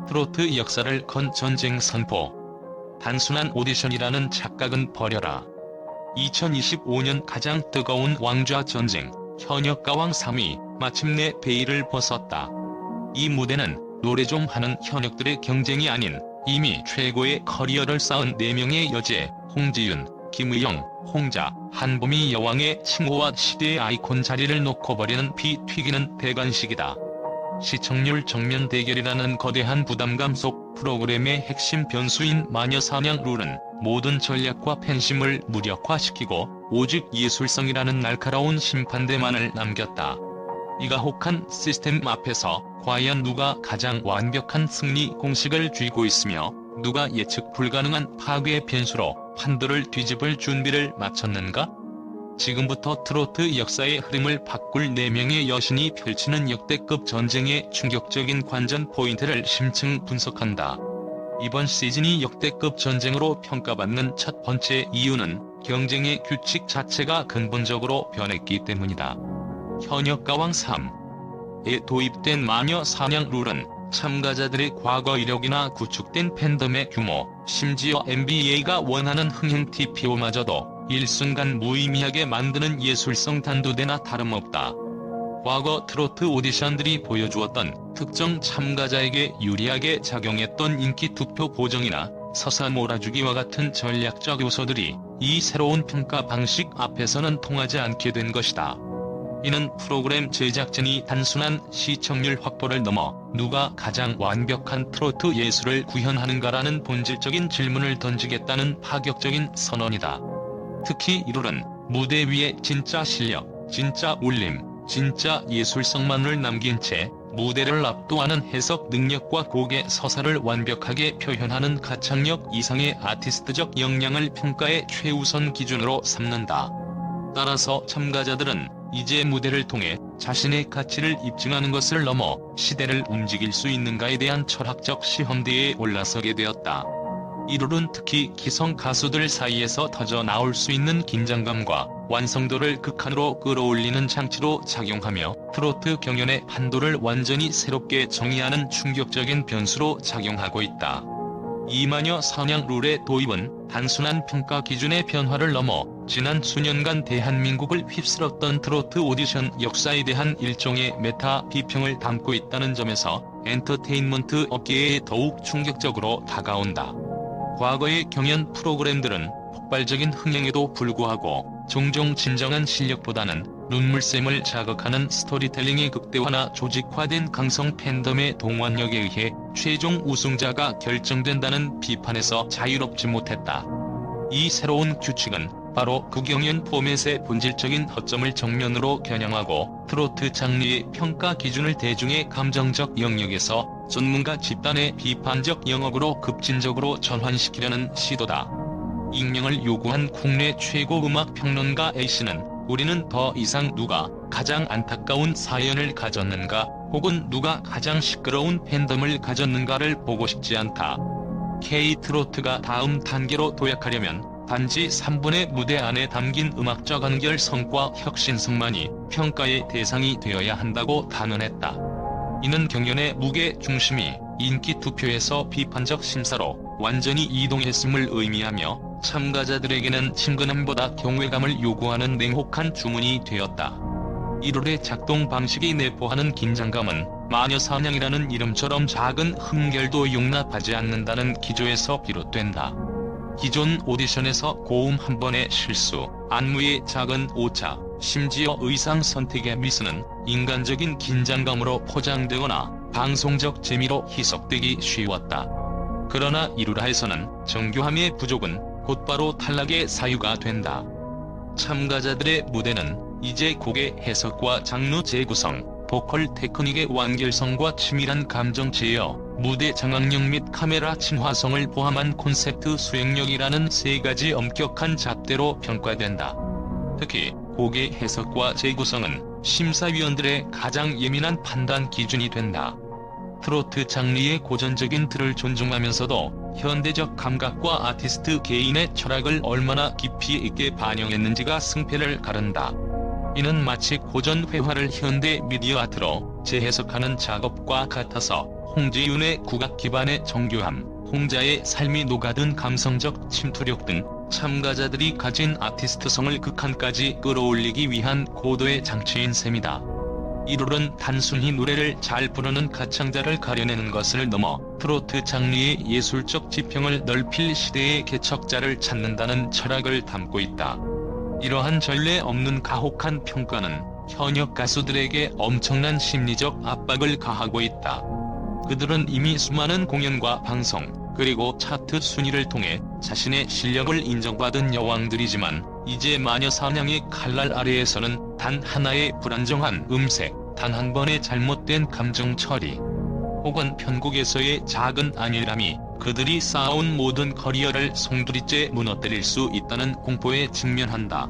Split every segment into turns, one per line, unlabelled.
트로트 역사를 건 전쟁 선포. 단순한 오디션이라는 착각은 버려라. 2025년 가장 뜨거운 왕좌 전쟁, 현역가왕 3위, 마침내 베일을 벗었다. 이 무대는 노래 좀 하는 현역들의 경쟁이 아닌 이미 최고의 커리어를 쌓은 4명의 여제, 홍지윤, 김의영, 홍자, 한보미 여왕의 칭호와 시대의 아이콘 자리를 놓고 벌이는 피 튀기는 대관식이다. 시청률 정면 대결이라는 거대한 부담감 속 프로그램의 핵심 변수인 마녀사냥 룰은 모든 전략과 팬심을 무력화시키고 오직 예술성이라는 날카로운 심판대만을 남겼다. 이 가혹한 시스템 앞에서 과연 누가 가장 완벽한 승리 공식을 쥐고 있으며 누가 예측 불가능한 파괴의 변수로 판도를 뒤집을 준비를 마쳤는가? 지금부터 트로트 역사의 흐름을 바꿀 4명의 여신이 펼치는 역대급 전쟁의 충격적인 관전 포인트를 심층 분석한다. 이번 시즌이 역대급 전쟁으로 평가받는 첫 번째 이유는 경쟁의 규칙 자체가 근본적으로 변했기 때문이다. 현역가왕 3에 도입된 마녀 사냥 룰은 참가자들의 과거 이력이나 구축된 팬덤의 규모, 심지어 NBA가 원하는 흥행 TPO마저도 일순간 무의미하게 만드는 예술성 단두대나 다름없다. 과거 트로트 오디션들이 보여주었던 특정 참가자에게 유리하게 작용했던 인기 투표 고정이나 서사 몰아주기와 같은 전략적 요소들이 이 새로운 평가 방식 앞에서는 통하지 않게 된 것이다. 이는 프로그램 제작진이 단순한 시청률 확보를 넘어 누가 가장 완벽한 트로트 예술을 구현하는가라는 본질적인 질문을 던지겠다는 파격적인 선언이다. 특히 이 룰은 무대 위에 진짜 실력, 진짜 울림, 진짜 예술성만을 남긴 채 무대를 압도하는 해석 능력과 곡의 서사를 완벽하게 표현하는 가창력 이상의 아티스트적 역량을 평가의 최우선 기준으로 삼는다. 따라서 참가자들은 이제 무대를 통해 자신의 가치를 입증하는 것을 넘어 시대를 움직일 수 있는가에 대한 철학적 시험대에 올라서게 되었다. 이 룰은 특히 기성 가수들 사이에서 터져 나올 수 있는 긴장감과 완성도를 극한으로 끌어올리는 장치로 작용하며 트로트 경연의 판도를 완전히 새롭게 정의하는 충격적인 변수로 작용하고 있다. 이 마녀 사냥 룰의 도입은 단순한 평가 기준의 변화를 넘어 지난 수년간 대한민국을 휩쓸었던 트로트 오디션 역사에 대한 일종의 메타 비평을 담고 있다는 점에서 엔터테인먼트 업계에 더욱 충격적으로 다가온다. 과거의 경연 프로그램들은 폭발적인 흥행에도 불구하고 종종 진정한 실력보다는 눈물샘을 자극하는 스토리텔링의 극대화나 조직화된 강성 팬덤의 동원력에 의해 최종 우승자가 결정된다는 비판에서 자유롭지 못했다. 이 새로운 규칙은 바로 그 경연 포맷의 본질적인 허점을 정면으로 겨냥하고 트로트 장르의 평가 기준을 대중의 감정적 영역에서 전문가 집단의 비판적 영역으로 급진적으로 전환시키려는 시도다. 익명을 요구한 국내 최고 음악 평론가 A씨는 우리는 더 이상 누가 가장 안타까운 사연을 가졌는가 혹은 누가 가장 시끄러운 팬덤을 가졌는가를 보고 싶지 않다. K-트로트가 다음 단계로 도약하려면 단지 3분의 무대 안에 담긴 음악적 한결 성과 혁신성만이 평가의 대상이 되어야 한다고 단언했다. 이는 경연의 무게 중심이 인기 투표에서 비판적 심사로 완전히 이동했음을 의미하며 참가자들에게는 친근함보다 경외감을 요구하는 냉혹한 주문이 되었다. 이 룰의 작동 방식이 내포하는 긴장감은 마녀사냥이라는 이름처럼 작은 흠결도 용납하지 않는다는 기조에서 비롯된다. 기존 오디션에서 고음 한 번의 실수, 안무의 작은 오차, 심지어 의상 선택의 미스는 인간적인 긴장감으로 포장되거나 방송적 재미로 희석되기 쉬웠다. 그러나 이 룰 하에서는 정교함의 부족은 곧바로 탈락의 사유가 된다. 참가자들의 무대는 이제 곡의 해석과 장르 재구성, 보컬 테크닉의 완결성과 치밀한 감정 제어, 무대 장악력 및 카메라 친화성을 포함한 콘셉트 수행력이라는 3가지 엄격한 잣대로 평가된다. 특히 곡의 해석과 재구성은 심사위원들의 가장 예민한 판단 기준이 된다. 트로트 장르의 고전적인 틀을 존중하면서도 현대적 감각과 아티스트 개인의 철학을 얼마나 깊이 있게 반영했는지가 승패를 가른다. 이는 마치 고전 회화를 현대 미디어 아트로 재해석하는 작업과 같아서 홍지윤의 국악 기반의 정교함, 홍자의 삶이 녹아든 감성적 침투력 등 참가자들이 가진 아티스트성을 극한까지 끌어올리기 위한 고도의 장치인 셈이다. 이 룰은 단순히 노래를 잘 부르는 가창자를 가려내는 것을 넘어 트로트 장르의 예술적 지평을 넓힐 시대의 개척자를 찾는다는 철학을 담고 있다. 이러한 전례 없는 가혹한 평가는 현역 가수들에게 엄청난 심리적 압박을 가하고 있다. 그들은 이미 수많은 공연과 방송, 그리고 차트 순위를 통해 자신의 실력을 인정받은 여왕들이지만 이제 마녀 사냥의 칼날 아래에서는 단 하나의 불안정한 음색, 단 한 번의 잘못된 감정 처리, 혹은 편곡에서의 작은 안일함이 그들이 쌓아온 모든 커리어를 송두리째 무너뜨릴 수 있다는 공포에 직면한다.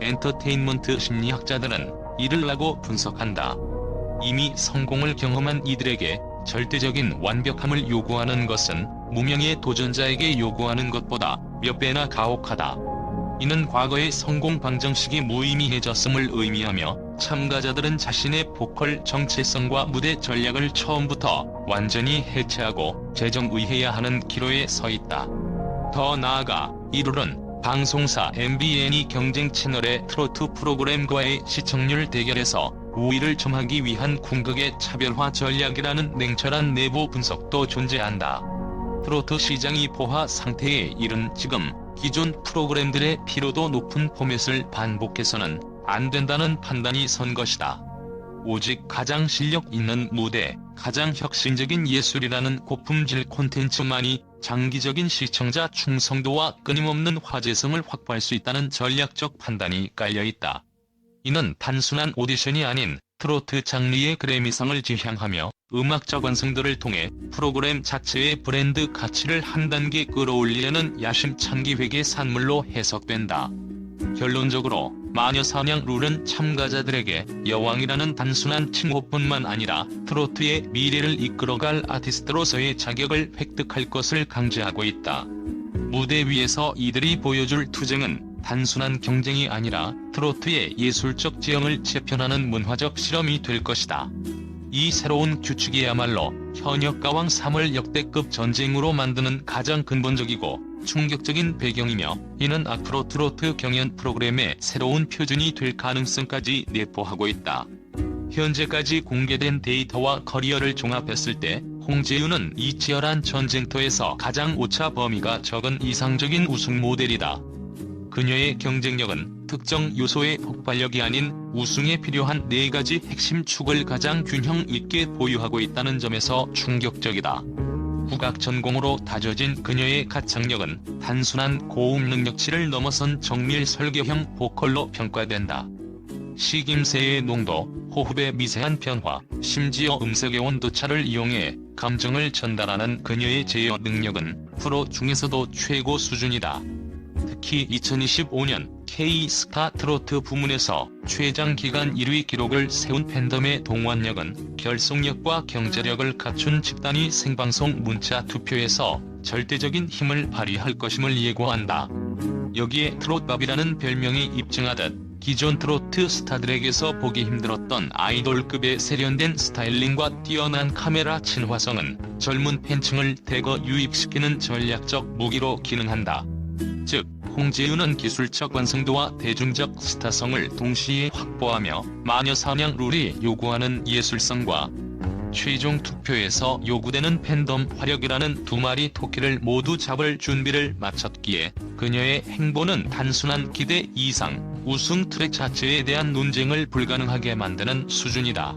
엔터테인먼트 심리학자들은 이를 라고 분석한다. 이미 성공을 경험한 이들에게 절대적인 완벽함을 요구하는 것은 무명의 도전자에게 요구하는 것보다 몇 배나 가혹하다. 이는 과거의 성공 방정식이 무의미해졌음을 의미하며 참가자들은 자신의 보컬 정체성과 무대 전략을 처음부터 완전히 해체하고 재정의해야 하는 기로에 서 있다. 더 나아가 이 룰은 방송사 MBN이 경쟁 채널의 트로트 프로그램과의 시청률 대결에서 우위를 점하기 위한 궁극의 차별화 전략이라는 냉철한 내부 분석도 존재한다. 트로트 시장이 포화 상태에 이른 지금 기존 프로그램들의 피로도 높은 포맷을 반복해서는 안 된다는 판단이 선 것이다. 오직 가장 실력 있는 무대, 가장 혁신적인 예술이라는 고품질 콘텐츠만이 장기적인 시청자 충성도와 끊임없는 화제성을 확보할 수 있다는 전략적 판단이 깔려있다. 이는 단순한 오디션이 아닌 트로트 장르의 그래미상을 지향하며 음악적 완성도를 통해 프로그램 자체의 브랜드 가치를 한 단계 끌어올리려는 야심찬 기획의 산물로 해석된다. 결론적으로 마녀사냥 룰은 참가자들에게 여왕이라는 단순한 칭호뿐만 아니라 트로트의 미래를 이끌어갈 아티스트로서의 자격을 획득할 것을 강조하고 있다. 무대 위에서 이들이 보여줄 투쟁은 단순한 경쟁이 아니라 트로트의 예술적 지형을 재편하는 문화적 실험이 될 것이다. 이 새로운 규칙이야말로 현역 가왕 3을 역대급 전쟁으로 만드는 가장 근본적이고 충격적인 배경이며 이는 앞으로 트로트 경연 프로그램의 새로운 표준이 될 가능성까지 내포하고 있다. 현재까지 공개된 데이터와 커리어를 종합했을 때 홍지윤은 이 치열한 전쟁터에서 가장 오차 범위가 적은 이상적인 우승 모델이다. 그녀의 경쟁력은 특정 요소의 폭발력이 아닌 우승에 필요한 4가지 핵심 축을 가장 균형 있게 보유하고 있다는 점에서 충격적이다. 국악 전공으로 다져진 그녀의 가창력은 단순한 고음 능력치를 넘어선 정밀 설계형 보컬로 평가된다. 식임새의 농도, 호흡의 미세한 변화, 심지어 음색의 온도차를 이용해 감정을 전달하는 그녀의 제어 능력은 프로 중에서도 최고 수준이다. 특히 2025년 K-스타 트로트 부문에서 최장기간 1위 기록을 세운 팬덤의 동원력은 결속력과 경제력을 갖춘 집단이 생방송 문자 투표에서 절대적인 힘을 발휘할 것임을 예고한다. 여기에 트롯밥이라는 별명이 입증하듯 기존 트로트 스타들에게서 보기 힘들었던 아이돌급의 세련된 스타일링과 뛰어난 카메라 친화성은 젊은 팬층을 대거 유입시키는 전략적 무기로 기능한다. 즉, 홍지윤은 기술적 완성도와 대중적 스타성을 동시에 확보하며 마녀사냥 룰이 요구하는 예술성과 최종 투표에서 요구되는 팬덤 화력이라는 두 마리 토끼를 모두 잡을 준비를 마쳤기에 그녀의 행보는 단순한 기대 이상, 우승 트랙 자체에 대한 논쟁을 불가능하게 만드는 수준이다.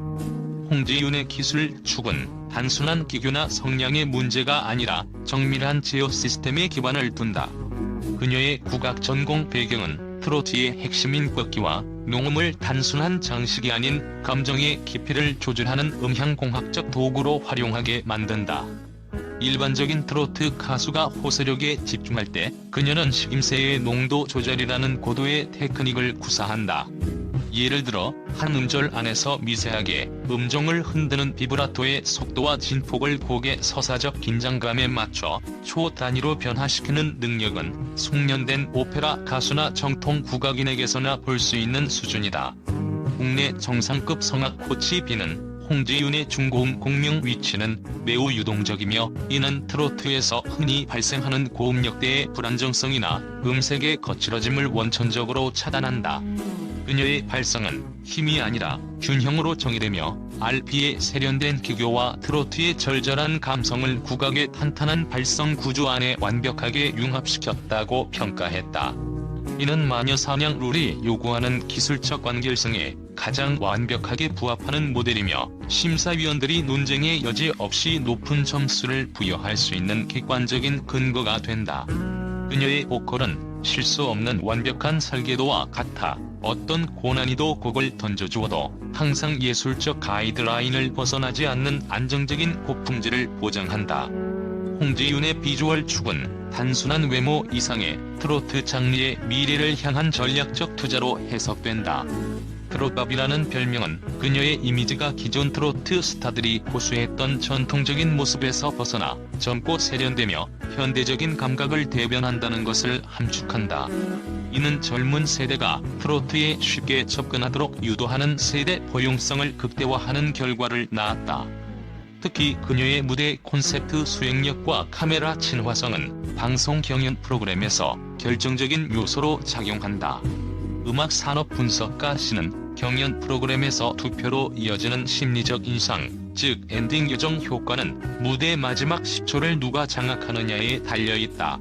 홍지윤의 기술 축은 단순한 기교나 성량의 문제가 아니라 정밀한 제어 시스템에 기반을 둔다. 그녀의 국악 전공 배경은 트로트의 핵심인 꺾기와 농음을 단순한 장식이 아닌 감정의 깊이를 조절하는 음향공학적 도구로 활용하게 만든다. 일반적인 트로트 가수가 호소력에 집중할 때 그녀는 식임새의 농도 조절이라는 고도의 테크닉을 구사한다. 예를 들어 한 음절 안에서 미세하게 음정을 흔드는 비브라토의 속도와 진폭을 곡의 서사적 긴장감에 맞춰 초단위로 변화시키는 능력은 숙련된 오페라 가수나 정통 국악인에게서나 볼 수 있는 수준이다. 국내 정상급 성악 코치 B는 홍지윤의 중고음 공명 위치는 매우 유동적이며 이는 트로트에서 흔히 발생하는 고음역대의 불안정성이나 음색의 거칠어짐을 원천적으로 차단한다. 그녀의 발성은 힘이 아니라 균형으로 정의되며 RP에 세련된 기교와 트로트의 절절한 감성을 국악의 탄탄한 발성 구조 안에 완벽하게 융합시켰다고 평가했다. 이는 마녀사냥 룰이 요구하는 기술적 완결성에 가장 완벽하게 부합하는 모델이며 심사위원들이 논쟁의 여지 없이 높은 점수를 부여할 수 있는 객관적인 근거가 된다. 그녀의 보컬은 실수 없는 완벽한 설계도와 같아 어떤 고난이도 곡을 던져주어도 항상 예술적 가이드라인을 벗어나지 않는 안정적인 고품질을 보장한다. 홍지윤의 비주얼 축은 단순한 외모 이상의 트로트 장르의 미래를 향한 전략적 투자로 해석된다. 트롯밥이라는 별명은 그녀의 이미지가 기존 트로트 스타들이 고수했던 전통적인 모습에서 벗어나 젊고 세련되며 현대적인 감각을 대변한다는 것을 함축한다. 이는 젊은 세대가 트로트에 쉽게 접근하도록 유도하는 세대 포용성을 극대화하는 결과를 낳았다. 특히 그녀의 무대 콘셉트 수행력과 카메라 친화성은 방송 경연 프로그램에서 결정적인 요소로 작용한다. 음악 산업 분석가 씨는 경연 프로그램에서 투표로 이어지는 심리적 인상, 즉 엔딩 요정 효과는 무대 마지막 10초를 누가 장악하느냐에 달려있다.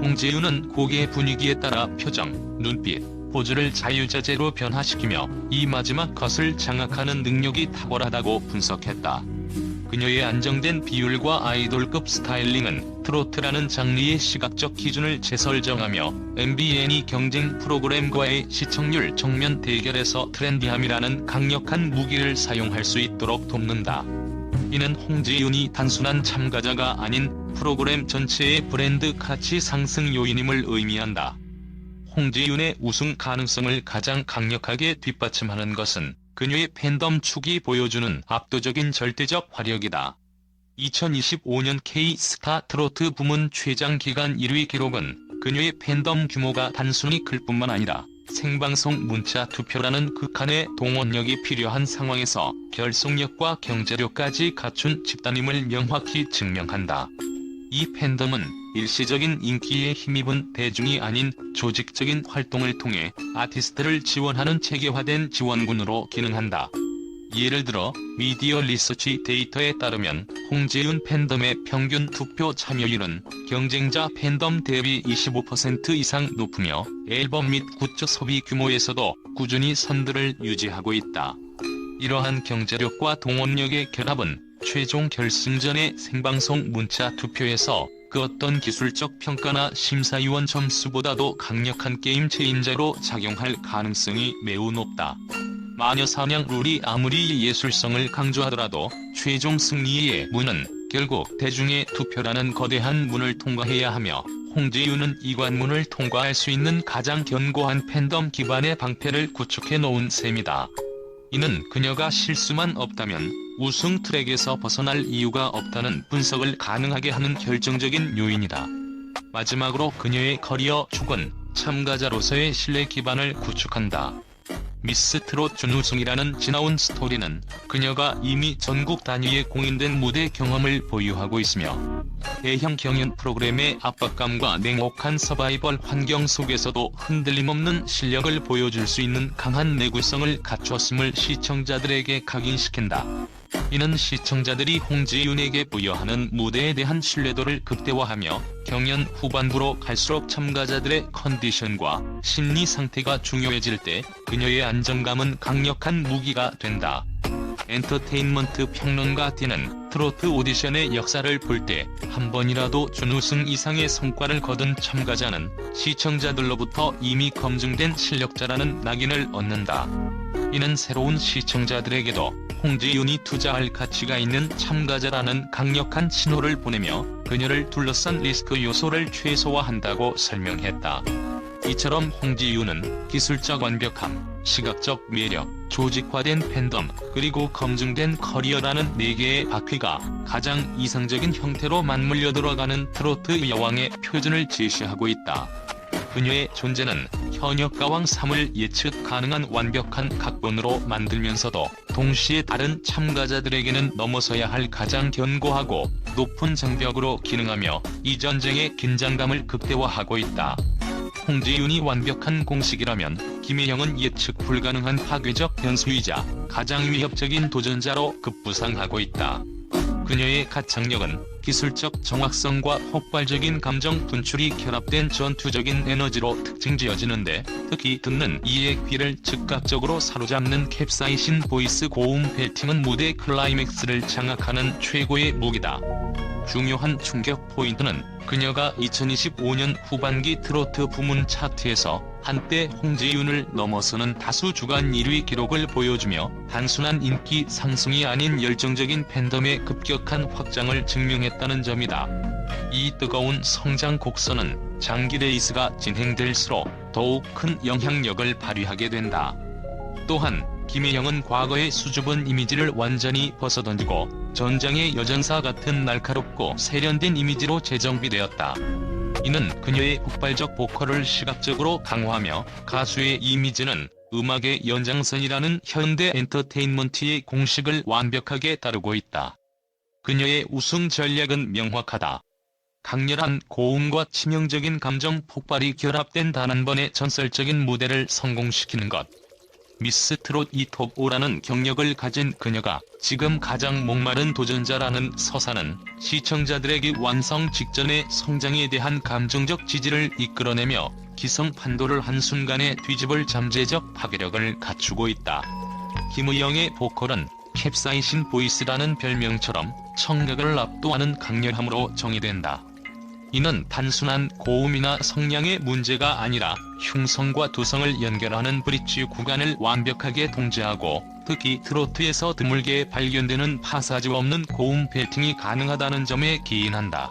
홍지윤은 곡의 분위기에 따라 표정, 눈빛, 포즈를 자유자재로 변화시키며 이 마지막 컷을 장악하는 능력이 탁월하다고 분석했다. 그녀의 안정된 비율과 아이돌급 스타일링은 트로트라는 장르의 시각적 기준을 재설정하며 MBN이 경쟁 프로그램과의 시청률 정면 대결에서 트렌디함이라는 강력한 무기를 사용할 수 있도록 돕는다. 이는 홍지윤이 단순한 참가자가 아닌 프로그램 전체의 브랜드 가치 상승 요인임을 의미한다. 홍지윤의 우승 가능성을 가장 강력하게 뒷받침하는 것은 그녀의 팬덤 축이 보여주는 압도적인 절대적 화력이다. 2025년 K-스타 트로트 부문 최장 기간 1위 기록은 그녀의 팬덤 규모가 단순히 클 뿐만 아니라 생방송 문자 투표라는 극한의 동원력이 필요한 상황에서 결속력과 경제력까지 갖춘 집단임을 명확히 증명한다. 이 팬덤은 일시적인 인기에 힘입은 대중이 아닌 조직적인 활동을 통해 아티스트를 지원하는 체계화된 지원군으로 기능한다. 예를 들어 미디어 리서치 데이터에 따르면 홍지윤 팬덤의 평균 투표 참여율은 경쟁자 팬덤 대비 25% 이상 높으며 앨범 및 굿즈 소비 규모에서도 꾸준히 선두를 유지하고 있다. 이러한 경제력과 동원력의 결합은 최종 결승전의 생방송 문자 투표에서 그 어떤 기술적 평가나 심사위원 점수보다도 강력한 게임 체인저로 작용할 가능성이 매우 높다. 마녀사냥 룰이 아무리 예술성을 강조하더라도 최종 승리의 문은 결국 대중의 투표라는 거대한 문을 통과해야 하며 홍지윤은 이 관문을 통과할 수 있는 가장 견고한 팬덤 기반의 방패를 구축해 놓은 셈이다. 이는 그녀가 실수만 없다면 우승 트랙에서 벗어날 이유가 없다는 분석을 가능하게 하는 결정적인 요인이다. 마지막으로 그녀의 커리어 축은 참가자로서의 신뢰 기반을 구축한다. 미스 트롯 준우승이라는 지나온 스토리는 그녀가 이미 전국 단위의 공인된 무대 경험을 보유하고 있으며 대형 경연 프로그램의 압박감과 냉혹한 서바이벌 환경 속에서도 흔들림 없는 실력을 보여줄 수 있는 강한 내구성을 갖췄음을 시청자들에게 각인시킨다. 이는 시청자들이 홍지윤에게 부여하는 무대에 대한 신뢰도를 극대화하며 경연 후반부로 갈수록 참가자들의 컨디션과 심리 상태가 중요해질 때 그녀의 안정감은 강력한 무기가 된다. 엔터테인먼트 평론가 D는 트로트 오디션의 역사를 볼 때 한 번이라도 준우승 이상의 성과를 거둔 참가자는 시청자들로부터 이미 검증된 실력자라는 낙인을 얻는다. 이는 새로운 시청자들에게도 홍지윤이 투자할 가치가 있는 참가자라는 강력한 신호를 보내며 그녀를 둘러싼 리스크 요소를 최소화한다고 설명했다. 이처럼 홍지윤은 기술적 완벽함, 시각적 매력, 조직화된 팬덤, 그리고 검증된 커리어라는 4개의 바퀴가 가장 이상적인 형태로 맞물려 들어가는 트로트 여왕의 표준을 제시하고 있다. 그녀의 존재는 현역가왕 3을 예측 가능한 완벽한 각본으로 만들면서도 동시에 다른 참가자들에게는 넘어서야 할 가장 견고하고 높은 장벽으로 기능하며 이 전쟁의 긴장감을 극대화하고 있다. 홍지윤이 완벽한 공식이라면 김혜영은 예측 불가능한 파괴적 변수이자 가장 위협적인 도전자로 급부상하고 있다. 그녀의 가창력은 기술적 정확성과 폭발적인 감정 분출이 결합된 전투적인 에너지로 특징지어지는데, 특히 듣는 이의 귀를 즉각적으로 사로잡는 캡사이신 보이스 고음 벨팅은 무대 클라이맥스를 장악하는 최고의 무기다. 중요한 충격 포인트는 그녀가 2025년 후반기 트로트 부문 차트에서 한때 홍지윤을 넘어서는 다수 주간 1위 기록을 보여주며 단순한 인기 상승이 아닌 열정적인 팬덤의 급격한 확장을 증명했다는 점이다. 이 뜨거운 성장 곡선은 장기 레이스가 진행될수록 더욱 큰 영향력을 발휘하게 된다. 또한 김혜영은 과거의 수줍은 이미지를 완전히 벗어던지고 전장의 여전사 같은 날카롭고 세련된 이미지로 재정비되었다. 이는 그녀의 폭발적 보컬을 시각적으로 강화하며 가수의 이미지는 음악의 연장선이라는 현대 엔터테인먼트의 공식을 완벽하게 다루고 있다. 그녀의 우승 전략은 명확하다. 강렬한 고음과 치명적인 감정 폭발이 결합된 단 한 번의 전설적인 무대를 성공시키는 것. 미스 트롯 2톱5라는 경력을 가진 그녀가 지금 가장 목마른 도전자라는 서사는 시청자들에게 완성 직전의 성장에 대한 감정적 지지를 이끌어내며 기성 판도를 한순간에 뒤집을 잠재적 파괴력을 갖추고 있다. 김의영의 보컬은 캡사이신 보이스라는 별명처럼 청각을 압도하는 강렬함으로 정의된다. 이는 단순한 고음이나 성량의 문제가 아니라 흉성과 두성을 연결하는 브릿지 구간을 완벽하게 통제하고, 특히 트로트에서 드물게 발견되는 파사지 없는 고음 벨팅이 가능하다는 점에 기인한다.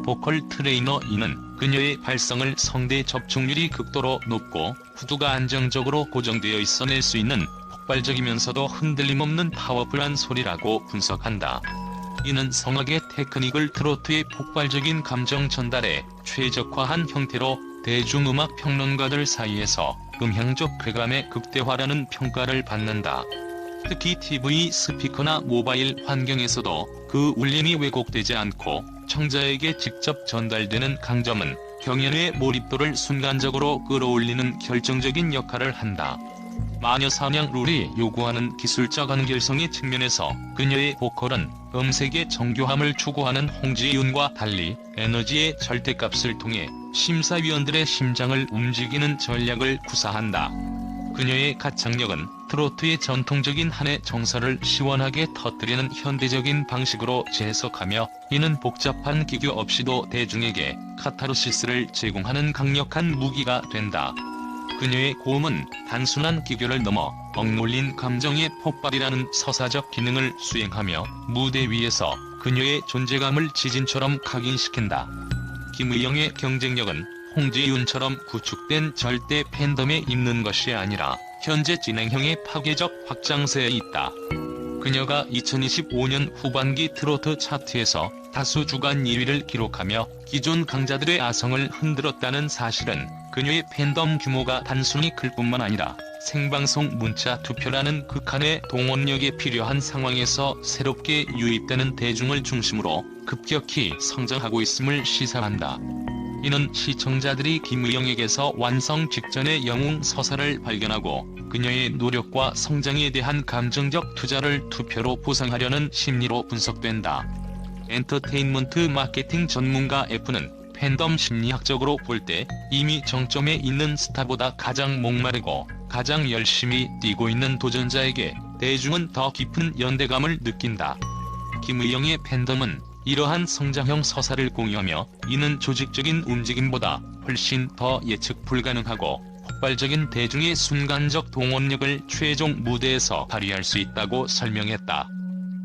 보컬 트레이너 이는 그녀의 발성을 성대 접촉률이 극도로 높고 후두가 안정적으로 고정되어 있어 낼 수 있는 폭발적이면서도 흔들림 없는 파워풀한 소리라고 분석한다. 이는 성악의 테크닉을 트로트의 폭발적인 감정 전달에 최적화한 형태로 대중음악 평론가들 사이에서 음향적 쾌감의 극대화라는 평가를 받는다. 특히 TV 스피커나 모바일 환경에서도 그 울림이 왜곡되지 않고 청자에게 직접 전달되는 강점은 경연의 몰입도를 순간적으로 끌어올리는 결정적인 역할을 한다. 마녀사냥 룰이 요구하는 기술적 한결성의 측면에서 그녀의 보컬은 음색의 정교함을 추구하는 홍지윤과 달리 에너지의 절대값을 통해 심사위원들의 심장을 움직이는 전략을 구사한다. 그녀의 가창력은 트로트의 전통적인 한의 정서를 시원하게 터뜨리는 현대적인 방식으로 재해석하며, 이는 복잡한 기교 없이도 대중에게 카타르시스를 제공하는 강력한 무기가 된다. 그녀의 고음은 단순한 기교를 넘어 억눌린 감정의 폭발이라는 서사적 기능을 수행하며 무대 위에서 그녀의 존재감을 지진처럼 각인시킨다. 김의영의 경쟁력은 홍지윤처럼 구축된 절대 팬덤에 있는 것이 아니라 현재 진행형의 파괴적 확장세에 있다. 그녀가 2025년 후반기 트로트 차트에서 다수 주간 2위를 기록하며 기존 강자들의 아성을 흔들었다는 사실은 그녀의 팬덤 규모가 단순히 클 뿐만 아니라 생방송 문자 투표라는 극한의 동원력이 필요한 상황에서 새롭게 유입되는 대중을 중심으로 급격히 성장하고 있음을 시사한다. 이는 시청자들이 김의영에게서 완성 직전의 영웅 서사를 발견하고 그녀의 노력과 성장에 대한 감정적 투자를 투표로 보상하려는 심리로 분석된다. 엔터테인먼트 마케팅 전문가 F는 팬덤 심리학적으로 볼 때 이미 정점에 있는 스타보다 가장 목마르고 가장 열심히 뛰고 있는 도전자에게 대중은 더 깊은 연대감을 느낀다. 김의영의 팬덤은 이러한 성장형 서사를 공유하며, 이는 조직적인 움직임보다 훨씬 더 예측 불가능하고 폭발적인 대중의 순간적 동원력을 최종 무대에서 발휘할 수 있다고 설명했다.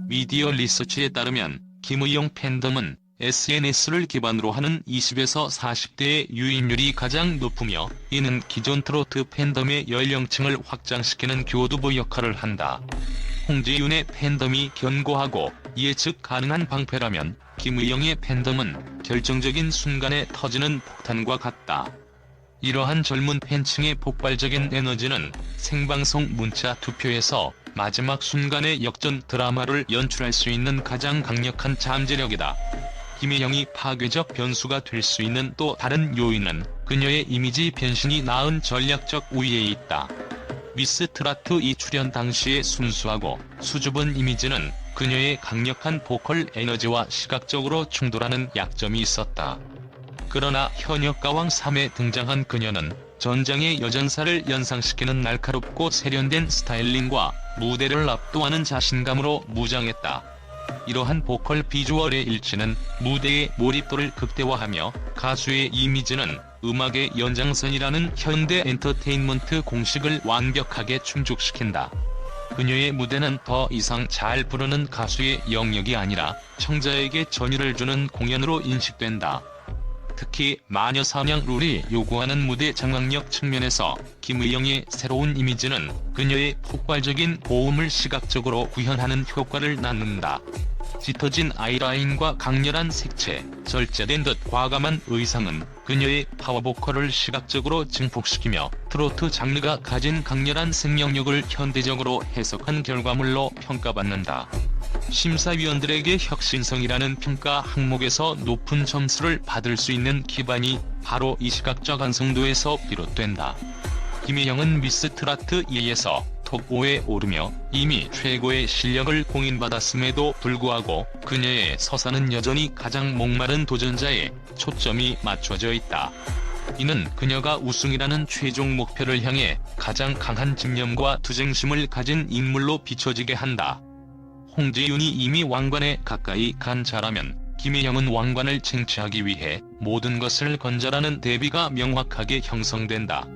미디어 리서치에 따르면 김의영 팬덤은 SNS를 기반으로 하는 20에서 40대의 유입률이 가장 높으며, 이는 기존 트로트 팬덤의 연령층을 확장시키는 교두보 역할을 한다. 홍지윤의 팬덤이 견고하고 예측 가능한 방패라면 김의영의 팬덤은 결정적인 순간에 터지는 폭탄과 같다. 이러한 젊은 팬층의 폭발적인 에너지는 생방송 문자 투표에서 마지막 순간의 역전 드라마를 연출할 수 있는 가장 강력한 잠재력이다. 김혜영이 파괴적 변수가 될 수 있는 또 다른 요인은 그녀의 이미지 변신이 낳은 전략적 우위에 있다. 미스 트로트 2 출연 당시의 순수하고 수줍은 이미지는 그녀의 강력한 보컬 에너지와 시각적으로 충돌하는 약점이 있었다. 그러나 현역가왕 3에 등장한 그녀는 전장의 여전사를 연상시키는 날카롭고 세련된 스타일링과 무대를 압도하는 자신감으로 무장했다. 이러한 보컬 비주얼의 일치는 무대의 몰입도를 극대화하며 가수의 이미지는 음악의 연장선이라는 현대 엔터테인먼트 공식을 완벽하게 충족시킨다. 그녀의 무대는 더 이상 잘 부르는 가수의 영역이 아니라 청자에게 전율을 주는 공연으로 인식된다. 특히 마녀사냥 룰이 요구하는 무대 장악력 측면에서 김의영의 새로운 이미지는 그녀의 폭발적인 고음을 시각적으로 구현하는 효과를 낳는다. 짙어진 아이라인과 강렬한 색채, 절제된 듯 과감한 의상은 그녀의 파워보컬을 시각적으로 증폭시키며 트로트 장르가 가진 강렬한 생명력을 현대적으로 해석한 결과물로 평가받는다. 심사위원들에게 혁신성이라는 평가 항목에서 높은 점수를 받을 수 있는 기반이 바로 이 시각적 완성도에서 비롯된다. 김혜영은 미스 트로트 2에서 톱5에 오르며 이미 최고의 실력을 공인받았음에도 불구하고 그녀의 서사는 여전히 가장 목마른 도전자에 초점이 맞춰져 있다. 이는 그녀가 우승이라는 최종 목표를 향해 가장 강한 집념과 투쟁심을 가진 인물로 비춰지게 한다. 홍지윤이 이미 왕관에 가까이 간 자라면 김혜영은 왕관을 쟁취하기 위해 모든 것을 건져라는 대비가 명확하게 형성된다.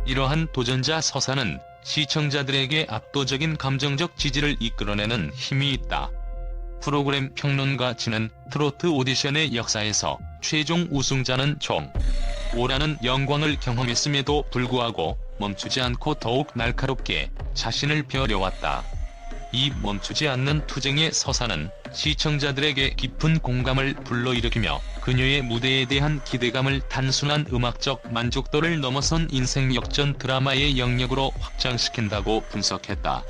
이러한 도전자 서사는 시청자들에게 압도적인 감정적 지지를 이끌어내는 힘이 있다. 프로그램 평론가 진은 트로트 오디션의 역사에서 최종 우승자는 총 5라는 영광을 경험했음에도 불구하고 멈추지 않고 더욱 날카롭게 자신을 벼려왔다. 이 멈추지 않는 투쟁의 서사는 시청자들에게 깊은 공감을 불러일으키며 그녀의 무대에 대한 기대감을 단순한 음악적 만족도를 넘어선 인생 역전 드라마의 영역으로 확장시킨다고 분석했다.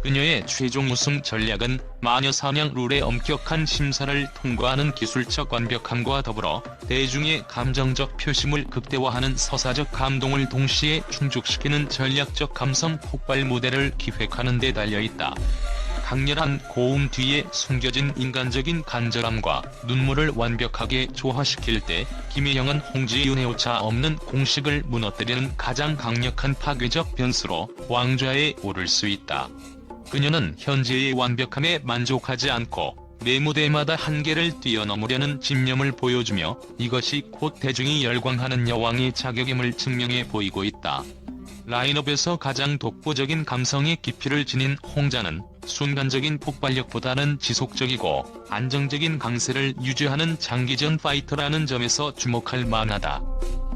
그녀의 최종 우승 전략은 마녀사냥 룰의 엄격한 심사를 통과하는 기술적 완벽함과 더불어 대중의 감정적 표심을 극대화하는 서사적 감동을 동시에 충족시키는 전략적 감성 폭발 무대를 기획하는 데 달려있다. 강렬한 고음 뒤에 숨겨진 인간적인 간절함과 눈물을 완벽하게 조화시킬 때 김혜영은 홍지윤의 오차 없는 공식을 무너뜨리는 가장 강력한 파괴적 변수로 왕좌에 오를 수 있다. 그녀는 현재의 완벽함에 만족하지 않고 매 무대마다 한계를 뛰어넘으려는 집념을 보여주며 이것이 곧 대중이 열광하는 여왕의 자격임을 증명해 보이고 있다. 라인업에서 가장 독보적인 감성의 깊이를 지닌 홍자는 순간적인 폭발력보다는 지속적이고 안정적인 강세를 유지하는 장기전 파이터라는 점에서 주목할 만하다.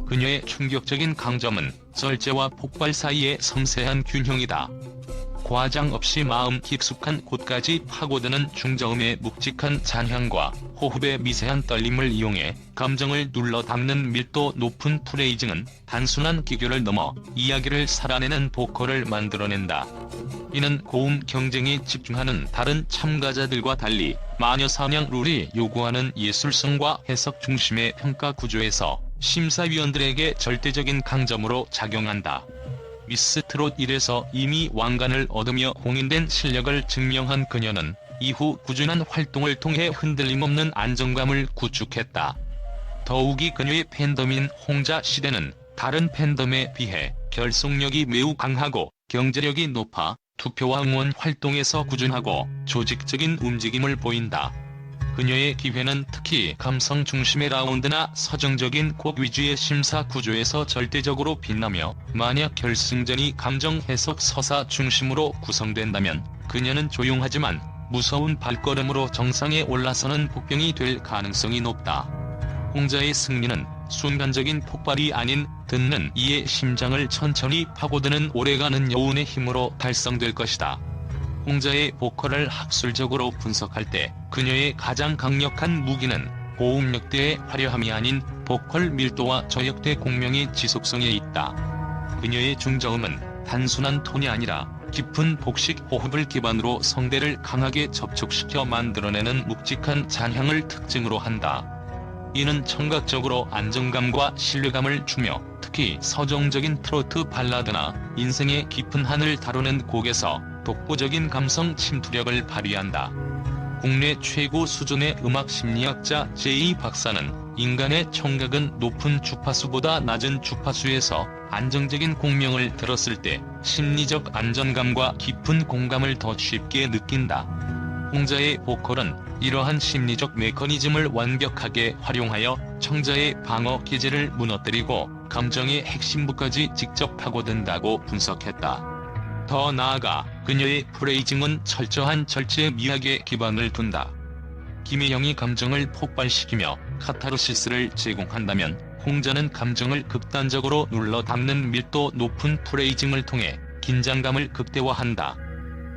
그녀의 충격적인 강점은 절제와 폭발 사이의 섬세한 균형이다. 과장 없이 마음 깊숙한 곳까지 파고드는 중저음의 묵직한 잔향과 호흡의 미세한 떨림을 이용해 감정을 눌러 담는 밀도 높은 프레이징은 단순한 기교를 넘어 이야기를 살아내는 보컬을 만들어낸다. 이는 고음 경쟁에 집중하는 다른 참가자들과 달리 마녀사냥 룰이 요구하는 예술성과 해석 중심의 평가 구조에서 심사위원들에게 절대적인 강점으로 작용한다. 미스 트롯 1에서 이미 왕관을 얻으며 공인된 실력을 증명한 그녀는 이후 꾸준한 활동을 통해 흔들림 없는 안정감을 구축했다. 더욱이 그녀의 팬덤인 홍자 시대는 다른 팬덤에 비해 결속력이 매우 강하고 경제력이 높아 투표와 응원 활동에서 꾸준하고 조직적인 움직임을 보인다. 그녀의 기회는 특히 감성 중심의 라운드나 서정적인 곡 위주의 심사 구조에서 절대적으로 빛나며 만약 결승전이 감정 해석 서사 중심으로 구성된다면 그녀는 조용하지만 무서운 발걸음으로 정상에 올라서는 복병이 될 가능성이 높다. 홍자의 승리는 순간적인 폭발이 아닌 듣는 이의 심장을 천천히 파고드는 오래가는 여운의 힘으로 달성될 것이다. 홍자의 보컬을 학술적으로 분석할 때 그녀의 가장 강력한 무기는 고음 역대의 화려함이 아닌 보컬 밀도와 저역대 공명의 지속성에 있다. 그녀의 중저음은 단순한 톤이 아니라 깊은 복식 호흡을 기반으로 성대를 강하게 접촉시켜 만들어내는 묵직한 잔향을 특징으로 한다. 이는 청각적으로 안정감과 신뢰감을 주며 특히 서정적인 트로트 발라드나 인생의 깊은 한을 다루는 곡에서 독보적인 감성 침투력을 발휘한다. 국내 최고 수준의 음악 심리학자 J 박사는 인간의 청각은 높은 주파수보다 낮은 주파수에서 안정적인 공명을 들었을 때 심리적 안정감과 깊은 공감을 더 쉽게 느낀다. 홍자의 보컬은 이러한 심리적 메커니즘을 완벽하게 활용하여 청자의 방어 기제를 무너뜨리고 감정의 핵심부까지 직접 파고든다고 분석했다. 더 나아가 그녀의 프레이징은 철저한 절제 미학에 기반을 둔다. 김혜영이 감정을 폭발시키며 카타르시스를 제공한다면 홍자는 감정을 극단적으로 눌러 담는 밀도 높은 프레이징을 통해 긴장감을 극대화한다.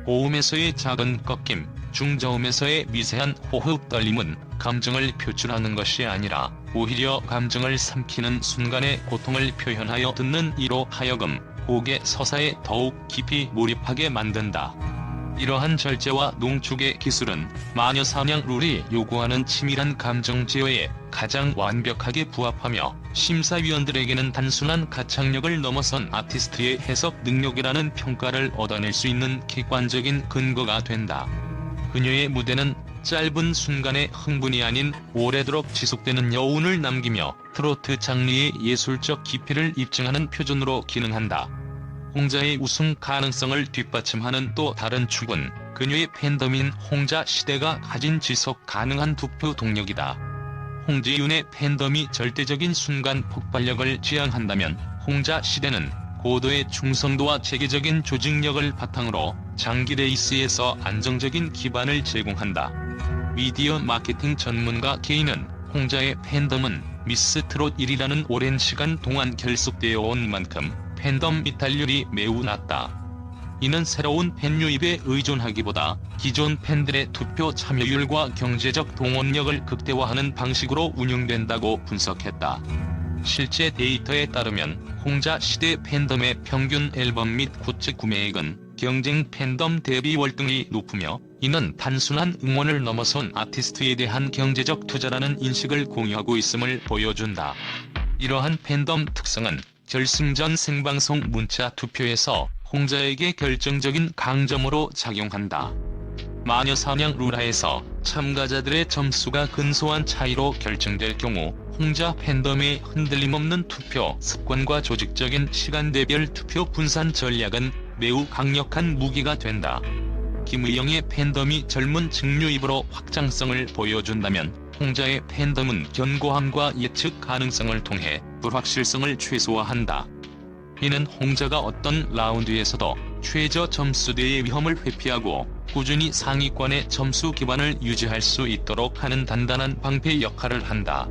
고음에서의 작은 꺾임, 중저음에서의 미세한 호흡 떨림은 감정을 표출하는 것이 아니라 오히려 감정을 삼키는 순간의 고통을 표현하여 듣는 이로 하여금 곡의 서사에 더욱 깊이 몰입하게 만든다. 이러한 절제와 농축의 기술은 마녀사냥 룰이 요구하는 치밀한 감정 제어에 가장 완벽하게 부합하며 심사위원들에게는 단순한 가창력을 넘어선 아티스트의 해석 능력이라는 평가를 얻어낼 수 있는 객관적인 근거가 된다. 그녀의 무대는 짧은 순간의 흥분이 아닌 오래도록 지속되는 여운을 남기며 트로트 장르의 예술적 깊이를 입증하는 표준으로 기능한다. 홍자의 우승 가능성을 뒷받침하는 또 다른 축은 그녀의 팬덤인 홍자 시대가 가진 지속 가능한 투표 동력이다. 홍지윤의 팬덤이 절대적인 순간 폭발력을 지향한다면 홍자 시대는 고도의 충성도와 체계적인 조직력을 바탕으로 장기 레이스에서 안정적인 기반을 제공한다. 미디어 마케팅 전문가 K는 홍자의 팬덤은 미스 트롯 1이라는 오랜 시간 동안 결속되어 온 만큼 팬덤 이탈률이 매우 낮다. 이는 새로운 팬 유입에 의존하기보다 기존 팬들의 투표 참여율과 경제적 동원력을 극대화하는 방식으로 운영된다고 분석했다. 실제 데이터에 따르면 홍자 시대 팬덤의 평균 앨범 및 굿즈 구매액은 경쟁 팬덤 대비 월등히 높으며 이는 단순한 응원을 넘어선 아티스트에 대한 경제적 투자라는 인식을 공유하고 있음을 보여준다. 이러한 팬덤 특성은 결승전 생방송 문자 투표에서 홍자에게 결정적인 강점으로 작용한다. 마녀사냥 룰하에서 참가자들의 점수가 근소한 차이로 결정될 경우 홍자 팬덤의 흔들림 없는 투표 습관과 조직적인 시간대별 투표 분산 전략은 매우 강력한 무기가 된다. 김의영의 팬덤이 젊은 층 유입으로 확장성을 보여준다면 홍자의 팬덤은 견고함과 예측 가능성을 통해 불확실성을 최소화한다. 이는 홍자가 어떤 라운드에서도 최저 점수대의 위험을 회피하고 꾸준히 상위권의 점수 기반을 유지할 수 있도록 하는 단단한 방패 역할을 한다.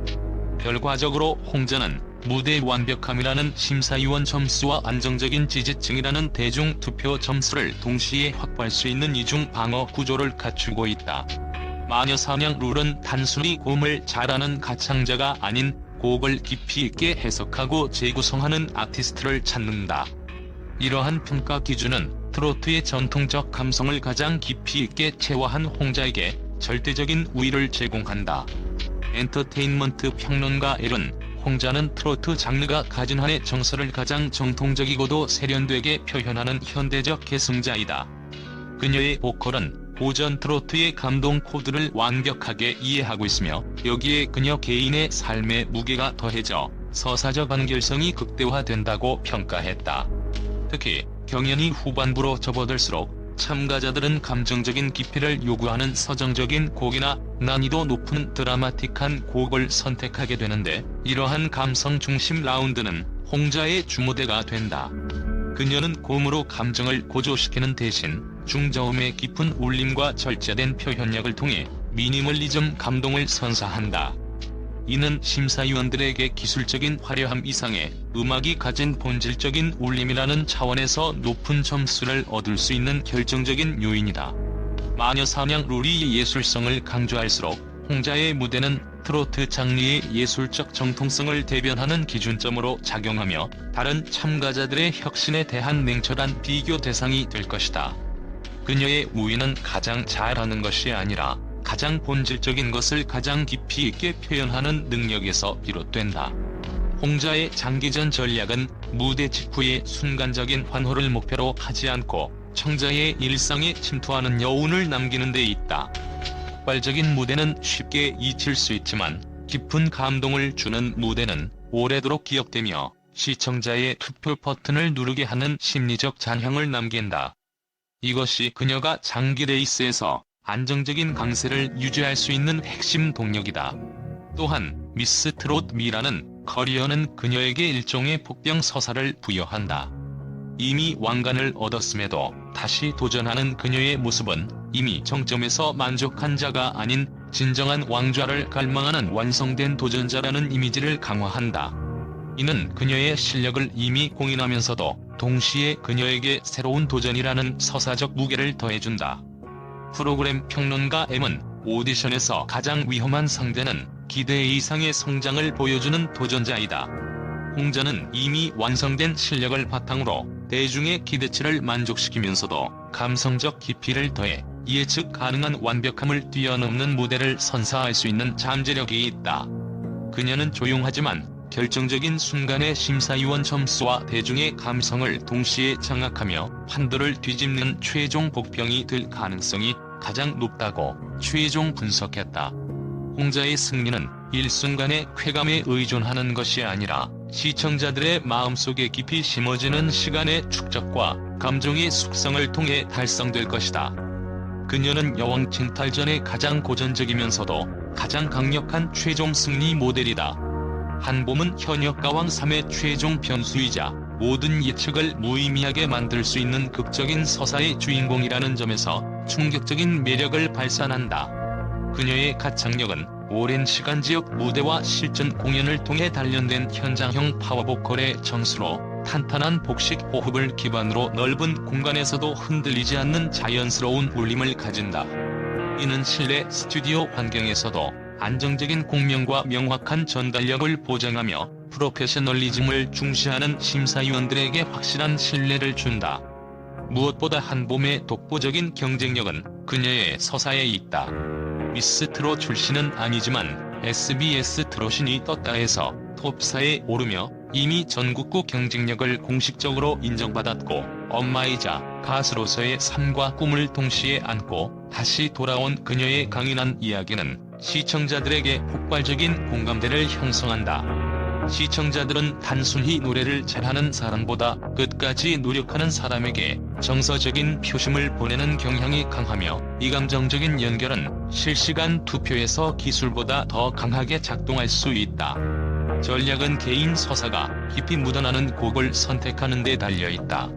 결과적으로 홍자는 무대 완벽함이라는 심사위원 점수와 안정적인 지지층이라는 대중 투표 점수를 동시에 확보할 수 있는 이중 방어 구조를 갖추고 있다. 마녀사냥 룰은 단순히 고음을 잘하는 가창자가 아닌 곡을 깊이 있게 해석하고 재구성하는 아티스트를 찾는다. 이러한 평가 기준은 트로트의 전통적 감성을 가장 깊이 있게 체화한 홍자에게 절대적인 우위를 제공한다. 엔터테인먼트 평론가 L은 홍자는 트로트 장르가 가진 한의 정서를 가장 정통적이고도 세련되게 표현하는 현대적 계승자이다. 그녀의 보컬은 고전 트로트의 감동 코드를 완벽하게 이해하고 있으며 여기에 그녀 개인의 삶의 무게가 더해져 서사적 완결성이 극대화된다고 평가했다. 특히 경연이 후반부로 접어들수록 참가자들은 감정적인 깊이를 요구하는 서정적인 곡이나 난이도 높은 드라마틱한 곡을 선택하게 되는데 이러한 감성 중심 라운드는 홍자의 주무대가 된다. 그녀는 고음으로 감정을 고조시키는 대신 중저음의 깊은 울림과 절제된 표현력을 통해 미니멀리즘 감동을 선사한다. 이는 심사위원들에게 기술적인 화려함 이상의 음악이 가진 본질적인 울림이라는 차원에서 높은 점수를 얻을 수 있는 결정적인 요인이다. 마녀사냥 룰이 예술성을 강조할수록 홍자의 무대는 트로트 장르의 예술적 정통성을 대변하는 기준점으로 작용하며 다른 참가자들의 혁신에 대한 냉철한 비교 대상이 될 것이다. 그녀의 우위는 가장 잘하는 것이 아니라 가장 본질적인 것을 가장 깊이 있게 표현하는 능력에서 비롯된다. 홍자의 장기전 전략은 무대 직후의 순간적인 환호를 목표로 하지 않고 청자의 일상에 침투하는 여운을 남기는 데 있다. 폭발적인 무대는 쉽게 잊힐 수 있지만 깊은 감동을 주는 무대는 오래도록 기억되며 시청자의 투표 버튼을 누르게 하는 심리적 잔향을 남긴다. 이것이 그녀가 장기 레이스에서 안정적인 강세를 유지할 수 있는 핵심 동력이다. 또한 미스 트롯 미라는 커리어는 그녀에게 일종의 복병 서사를 부여한다. 이미 왕관을 얻었음에도 다시 도전하는 그녀의 모습은 이미 정점에서 만족한 자가 아닌 진정한 왕좌를 갈망하는 완성된 도전자라는 이미지를 강화한다. 이는 그녀의 실력을 이미 공인하면서도 동시에 그녀에게 새로운 도전이라는 서사적 무게를 더해준다. 프로그램 평론가 M은 오디션에서 가장 위험한 상대는 기대 이상의 성장을 보여주는 도전자이다. 홍자는 이미 완성된 실력을 바탕으로 대중의 기대치를 만족시키면서도 감성적 깊이를 더해 예측 가능한 완벽함을 뛰어넘는 무대를 선사할 수 있는 잠재력이 있다. 그녀는 조용하지만 결정적인 순간의 심사위원 점수와 대중의 감성을 동시에 장악하며 판도를 뒤집는 최종 복병이 될 가능성이 가장 높다고 최종 분석했다. 홍자의 승리는 일순간의 쾌감에 의존하는 것이 아니라 시청자들의 마음속에 깊이 심어지는 시간의 축적과 감정의 숙성을 통해 달성될 것이다. 그녀는 여왕 쟁탈전의 가장 고전적이면서도 가장 강력한 최종 승리 모델이다. 한봄은 현역가왕 3의 최종 변수이자 모든 예측을 무의미하게 만들 수 있는 극적인 서사의 주인공이라는 점에서 충격적인 매력을 발산한다. 그녀의 가창력은 오랜 시간 지역 무대와 실전 공연을 통해 단련된 현장형 파워보컬의 정수로 탄탄한 복식 호흡을 기반으로 넓은 공간에서도 흔들리지 않는 자연스러운 울림을 가진다. 이는 실내 스튜디오 환경에서도 안정적인 공명과 명확한 전달력을 보장하며 프로페셔널리즘을 중시하는 심사위원들에게 확실한 신뢰를 준다. 무엇보다 한봄의 독보적인 경쟁력은 그녀의 서사에 있다. 미스 트롯 출신은 아니지만 SBS 트롯신이 떴다 해서 톱4에 오르며 이미 전국구 경쟁력을 공식적으로 인정받았고 엄마이자 가수로서의 삶과 꿈을 동시에 안고 다시 돌아온 그녀의 강인한 이야기는 시청자들에게 폭발적인 공감대를 형성한다. 시청자들은 단순히 노래를 잘하는 사람보다 끝까지 노력하는 사람에게 정서적인 표심을 보내는 경향이 강하며 이 감정적인 연결은 실시간 투표에서 기술보다 더 강하게 작동할 수 있다. 전략은 개인 서사가 깊이 묻어나는 곡을 선택하는 데 달려있다.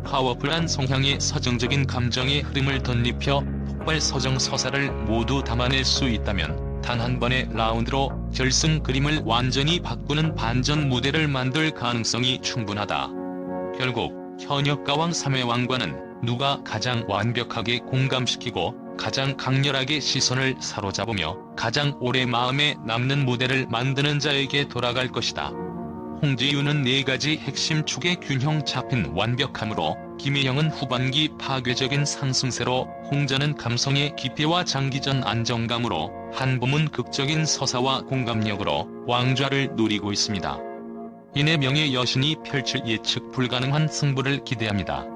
파워풀한 성향의 서정적인 감정의 흐름을 덧입혀 폭발 서정 서사를 모두 담아낼 수 있다면 단 한 번의 라운드로 결승 그림을 완전히 바꾸는 반전 무대를 만들 가능성이 충분하다. 결국 현역가왕 3의 왕관은 누가 가장 완벽하게 공감시키고 가장 강렬하게 시선을 사로잡으며 가장 오래 마음에 남는 무대를 만드는 자에게 돌아갈 것이다. 홍지윤은 4가지 핵심 축의 균형 잡힌 완벽함으로 김혜영은 후반기 파괴적인 상승세로 홍자는 감성의 깊이와 장기전 안정감으로 한봄은 극적인 서사와 공감력으로 왕좌를 누리고 있습니다. 이내 명예 여신이 펼칠 예측 불가능한 승부를 기대합니다.